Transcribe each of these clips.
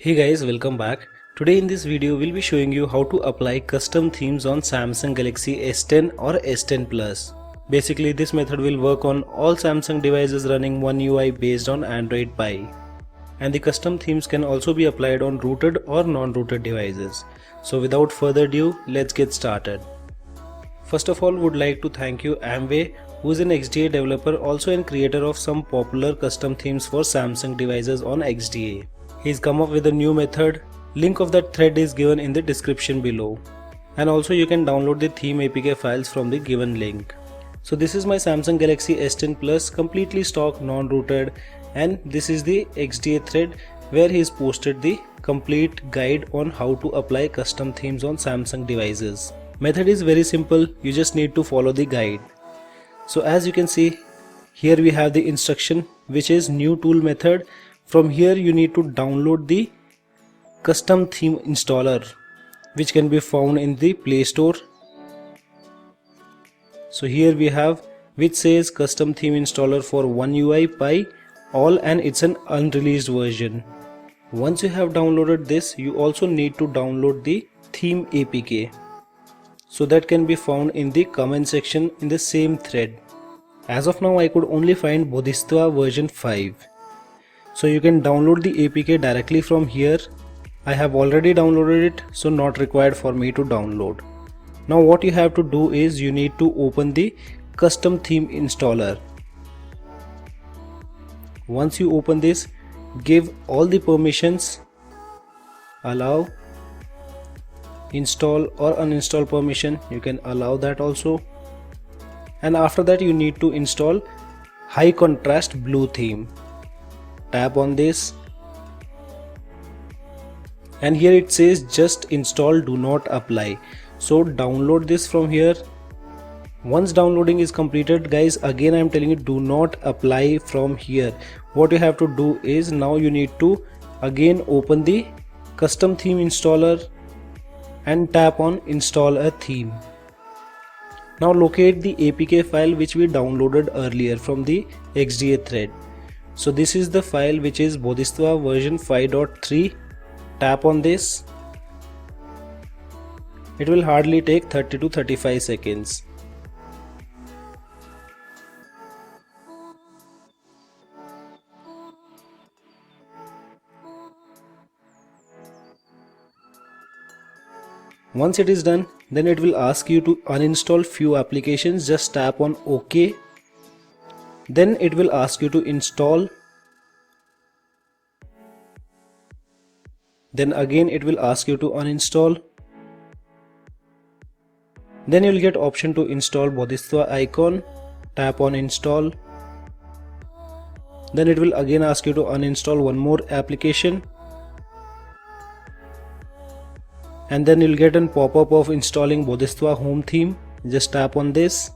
Hey guys, welcome back. Today in this video we'll be showing you how to apply custom themes on Samsung Galaxy S10 or S10 Plus. Basically this method will work on all Samsung devices running Oneui based on Android Pie. And the custom themes can also be applied on rooted or non-rooted devices. So without further ado, let's get started. First of all, would like to thank you Envy, who is an XDA developer also and creator of some popular custom themes for Samsung devices on XDA. He's come up with a new method. Link of that thread is given in the description below. And also you can download the theme APK files from the given link. So this is my Samsung Galaxy S10 Plus, completely stock non-rooted, and this is the XDA thread where he's posted the complete guide on how to apply custom themes on Samsung devices. Method is very simple, you just need to follow the guide. So as you can see, here we have the instruction which is new tool method. From here you need to download the custom theme installer which can be found in the Play Store. So here we have which says custom theme installer for Oneui Pie all, and it's an unreleased version. Once you have downloaded this, you also need to download the theme APK. So that can be found in the comment section in the same thread. As of now I could only find Bodhisattva version 5. So you can download the APK directly from here. I have already downloaded it, so not required for me to download. Now what you have to do is you need to open the custom theme installer. Once you open this, give all the permissions, allow, install or uninstall permission, you can allow that also. And after that you need to install high contrast blue theme. Tap on this and here it says just install, do not apply. So download this from here. Once downloading is completed, guys, again I am telling you, do not apply from here. What you have to do is now you need to again open the custom theme installer and tap on install a theme. Now locate the APK file which we downloaded earlier from the XDA thread. So this is the file which is Bodhisattva version 5.3. Tap on this. It will hardly take 30 to 35 seconds. Once it is done, then it will ask you to uninstall few applications. Just tap on OK. Then it will ask you to install. Then again it will ask you to uninstall. Then you will get option to install Bodhisattva icon. Tap on install. Then it will again ask you to uninstall one more application. And then you'll get a pop-up of installing Bodhisattva home theme. Just tap on this.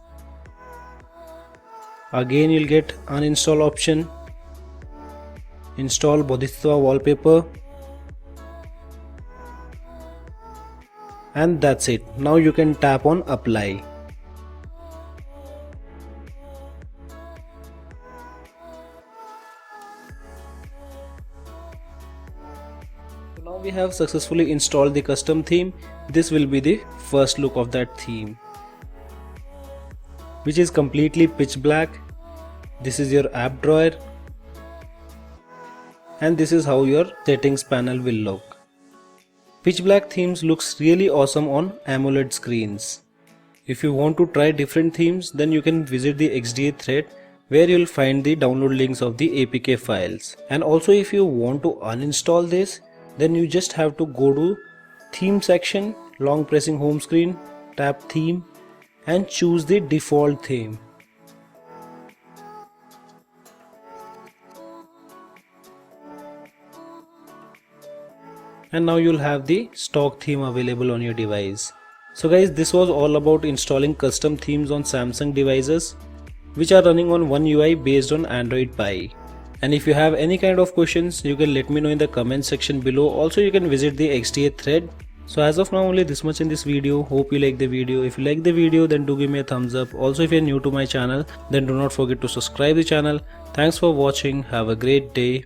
Again you'll get uninstall option. Install Bodhisattva wallpaper. And that's it. Now you can tap on apply. Now we have successfully installed the custom theme. This will be the first look of that theme, which is completely pitch black. This is your app drawer and this is how your settings panel will look. Pitch black themes looks really awesome on AMOLED screens. If you want to try different themes, then you can visit the XDA thread where you'll find the download links of the APK files. And also if you want to uninstall this, then you just have to go to theme section, long pressing home screen, tap theme and choose the default theme. And now you'll have the stock theme available on your device. So guys, this was all about installing custom themes on Samsung devices which are running on Oneui based on Android Pie. And if you have any kind of questions, you can let me know in the comment section below. Also you can visit the XDA thread. So as of now only this much in this video. Hope you like the video. If you like the video, then do give me a thumbs up. Also if you are new to my channel, then do not forget to subscribe the channel. Thanks for watching. Have a great day.